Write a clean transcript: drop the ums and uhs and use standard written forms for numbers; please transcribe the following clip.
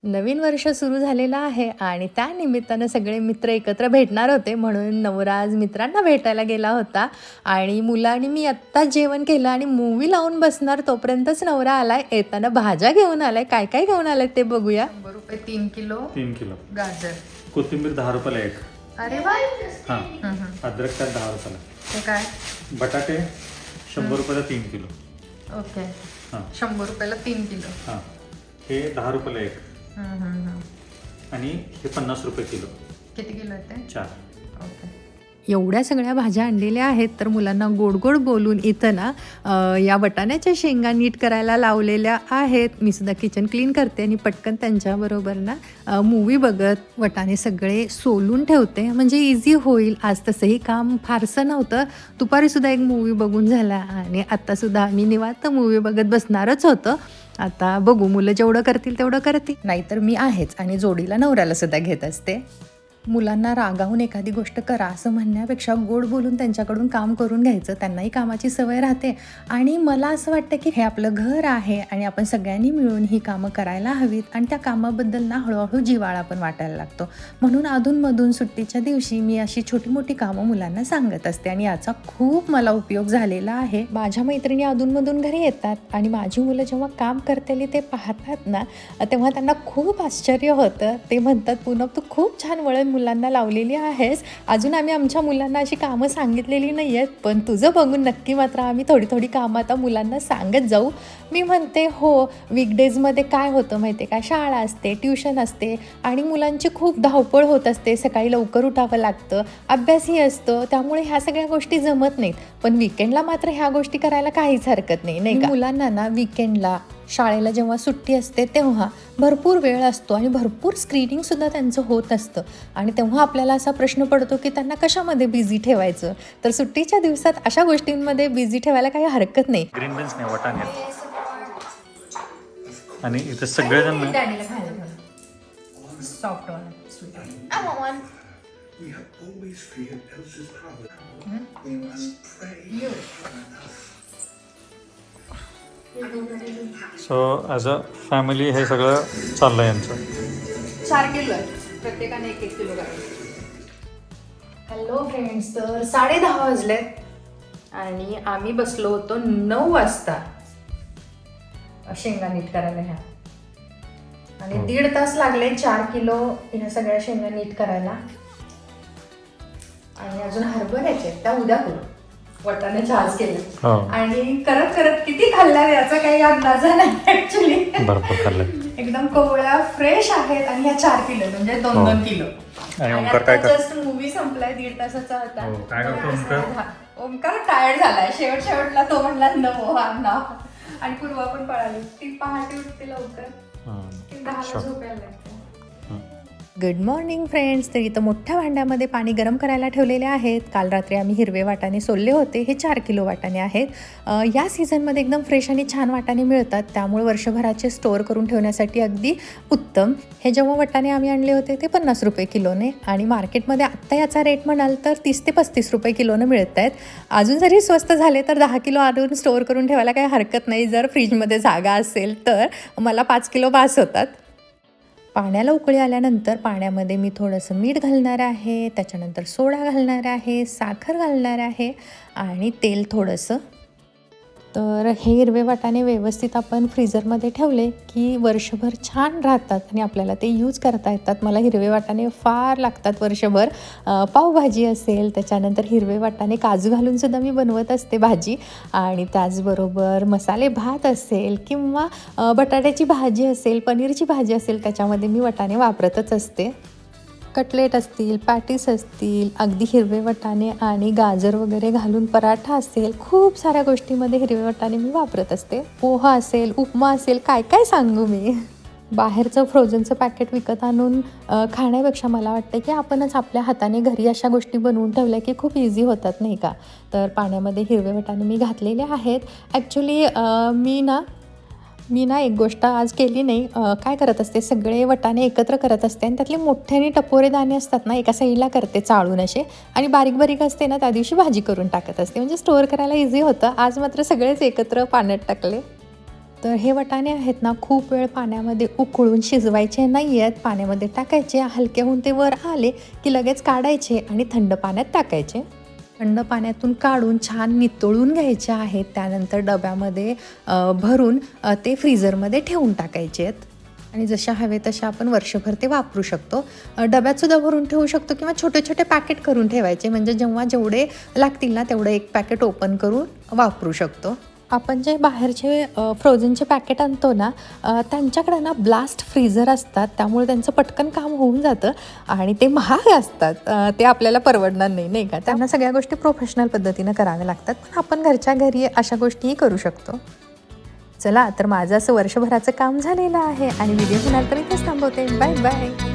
नवीन वर्ष सुरू झालेलं आहे आणि त्या निमित्तानं सगळे मित्र एकत्र भेटणार होते म्हणून नवरा आज मित्रांना भेटायला गेला होता आणि मुलं आणि मी आत्ताच जेवण केलं आणि मूवी लावून बसणार तोपर्यंतच नवरा आलाय. येताना भाज्या घेऊन आलाय. काय काय घेऊन आलाय ते बघूया. 100 रुपये 3 किलो 3 किलो गाजर, कोथिंबीर 10 रुपयाला एक. अरे वा. हां अद्रक त्यात 10 रुपयाला. ते काय बटाटे 100 रुपयाला 3 किलो. ओके. हां 100 रुपयाला 3 किलो. हां हे 10 रुपयाला एक आणि हे 50 रुपये किलो. किती किलो येते? 4. ओके. एवढ्या सगळ्या भाज्या आणलेल्या आहेत तर मुलांना गोड गोड बोलून इथं ना या वाटाण्याच्या शेंगा नीट करायला लावलेल्या आहेत. मी सुद्धा किचन क्लीन करते आणि पटकन त्यांच्याबरोबर ना मूवी बघत वाटाणे सगळे सोलून ठेवते म्हणजे इझी होईल. आज तसंही काम फारसं नव्हतं. दुपारीसुद्धा एक मूवी बघून झाला आणि आत्तासुद्धा आम्ही निवांत मूवी बघत बसणारच होतं. आता बघू मुलं जेवढं करतील तेवढं करतील, नाहीतर मी आहेच आणि जोडीला नवऱ्याला सुद्धा घेत असते. मुलांना रागावून एखादी गोष्ट करा असं म्हणण्यापेक्षा गोड बोलून त्यांच्याकडून काम करून घ्यायचं. त्यांनाही कामाची सवय राहते आणि मला असं वाटतं की हे आपलं घर आहे आणि आपण सगळ्यांनी मिळून ही कामं करायला हवीत आणि त्या कामाबद्दल ना हळूहळू जिव्हाळा पण वाटायला लागतो. म्हणून अधूनमधून सुट्टीच्या दिवशी मी अशी छोटी मोठी कामं मुलांना सांगत असते आणि याचा खूप मला उपयोग झालेला आहे. माझ्या मैत्रिणी अधूनमधून घरी येतात आणि माझी मुलं जेव्हा काम करतेली ते पाहतात ना तेव्हा त्यांना खूप आश्चर्य होतं. ते म्हणतात, पूनम तू खूप छान वळण मुलांना लावलेली आहेस. अजून आम्ही आमच्या मुलांना अशी कामं सांगितलेली नाही आहेत, पण तुझं बघून नक्की मात्र आम्ही थोडी थोडी कामं आता मुलांना सांगत जाऊ. मी म्हणते हो, वीकडेजमध्ये काय होतं माहिती आहे का, शाळा असते, ट्युशन असते आणि मुलांची खूप धावपळ होत असते. सकाळी लवकर उठावं लागतं, अभ्यासही असतं, त्यामुळे ह्या सगळ्या गोष्टी जमत नाहीत. पण वीकेंडला मात्र ह्या गोष्टी करायला काहीच हरकत नाही, नाही का. मुलांना ना वीकेंडला शाळेला जेव्हा सुट्टी असते तेव्हा भरपूर वेळ असतो आणि भरपूर स्क्रीनिंगसुद्धा त्यांचं होत असतं आणि तेव्हा आपल्याला असा प्रश्न पडतो की त्यांना कशामध्ये बिझी ठेवायचं. तर सुट्टीच्या दिवसात अशा गोष्टींमध्ये बिझी ठेवायला काही हरकत नाही. ग्रीन बीन्स नाही, वाटाणे आणि इथे सगळेजण सो ॲज अ फॅमिली हे सगळं चाललं यांचं. 4 किलो आहे, प्रत्येकाने 1-1 किलो करायचं. हॅलो फ्रेंड्स, तर 10:30 वाजलेत आणि आम्ही बसलो होतो 9 वाजता शेंगा नीट करायला ह्या आणि 1.5 तास लागले 4 किलो ह्या सगळ्या शेंगा नीट करायला. आणि अजून हरभऱ्याचे त्या उद्या करू, वाटाण्याचे आज केले आणि करत करत किती खाल्ल्या याचा काही अंदाजा नाही ऍक्च्युली. भरपूर खाल्लं. एकदम कोवळ्या फ्रेश आहेत आणि ह्या 4 किलो म्हणजे 2-2 किलो. जस्ट मूवी संपलाय, 1.5 तासाचा होता. ओमकार टायर्ड झालाय शेवटला. तो म्हणला नको ना आणि पूर्वा पण पळाली. ती पहाटे उठते लवकर, 10ला झोपायला लागते. Good morning friends. तर इथं मोठ्या भांड्यामध्ये पाणी गरम करायला ठेवलेले आहेत. काल रात्री आम्ही हिरवे वाटाणे सोलले होते. हे 4 किलो वाटाणे आहेत. या सीझनमध्ये एकदम फ्रेश आणि छान वाटाणे मिळतात, त्यामुळे वर्षभराचे स्टोअर करून ठेवण्यासाठी अगदी उत्तम. हे जेव्हा वाटाणे आम्ही आणले होते ते 50 रुपये किलोने आणि मार्केटमध्ये आत्ता याचा रेट म्हणाल तर 30 ते 35 रुपये किलोनं मिळत आहेत. अजून जरी स्वस्त झाले तर 10 किलो आणून स्टोअर करून ठेवायला काही हरकत नाही जर फ्रीजमध्ये जागा असेल तर. मला 5 किलो बास होतात. पाण्याला उकळी आल्यानंतर पाण्यामध्ये मी थोडंसं मीठ घालणार आहे, त्याच्यानंतर सोडा घालणार आहे, साखर घालणार आहे आणि तेल थोडंसं. तर हे हिरवे वाटाणे व्यवस्थित आपण फ्रीझरमध्ये ठेवले की वर्षभर छान राहतात आणि आपल्याला ते यूज करता येतात. मला हिरवे वाटाणे फार लागतात वर्षभर. पावभाजी असेल, त्याच्यानंतर हिरवे वाटाणे काजू घालूनसुद्धा मी बनवत असते भाजी आणि त्याचबरोबर मसाले भात असेल किंवा बटाट्याची भाजी असेल, पनीरची भाजी असेल, त्याच्यामध्ये मी वाटाणे वापरतच असते. कटलेट असतील, पॅटीस असतील, अगदी हिरवे वाटाणे आणि गाजर वगैरे घालून पराठा असेल, खूप साऱ्या गोष्टीमध्ये हिरवे वाटाणे मी वापरत असते. पोहा असेल, उपमा असेल, काय काय सांगू मी. बाहेरचं फ्रोझनचं पॅकेट विकत आणून खाण्यापेक्षा मला वाटतं की आपणच आपल्या हाताने घरी अशा गोष्टी बनवून ठेवल्या की खूप इझी होतात, नाही का. तर पाण्यामध्ये हिरवे वाटाणे मी घातलेले आहेत. ॲक्च्युली मी ना एक गोष्ट आज केली नाही. काय करत असते, सगळे वाटाणे एकत्र करत असते आणि त्यातले मोठ्याने टपोरे दाणे असतात ना एका साईडला करते चाळून असे आणि बारीक बारीक असते ना त्या दिवशी भाजी करून टाकत असते, म्हणजे स्टोअर करायला इझी होतं. आज मात्र सगळेच एकत्र पाण्यात टाकले. तर हे वाटाणे आहेत ना, खूप वेळ पाण्यामध्ये उकळून शिजवायचे नाही आहेत. पाण्यामध्ये टाकायचे, हलके होऊन ते वर आले की लगेच काढायचे आणि थंड पाण्यात टाकायचे. थंड पाण्यातून काढून छान नितळून घ्यायचे आहेत. त्यानंतर डब्यामध्ये भरून ते फ्रीझरमध्ये ठेवून टाकायचे आहेत. आणि जशा हवे तशा आपण वर्षभर ते वापरू शकतो. डब्यातसुद्धा भरून ठेवू शकतो किंवा छोटे छोटे पॅकेट करून ठेवायचे, म्हणजे जेव्हा जेवढे लागतील ना तेवढं एक पॅकेट ओपन करून वापरू शकतो. आपण जे बाहेरचे फ्रोझनचे पॅकेट आणतो ना, त्यांच्याकडे ना ब्लास्ट फ्रीझर असतात, त्यामुळे त्यांचं पटकन काम होऊन जातं आणि ते महाग असतात. ते आपल्याला परवडणार नाही, नाही का? त्यांना सगळ्या गोष्टी प्रोफेशनल पद्धतीनं कराव्या लागतात, पण आपण घरच्या घरी अशा गोष्टीही करू शकतो. चला, तर माझं असं वर्षभराचं काम झालेलं आहे आणि व्हिडिओ होणार तर इथेच थांबवते. Bye bye.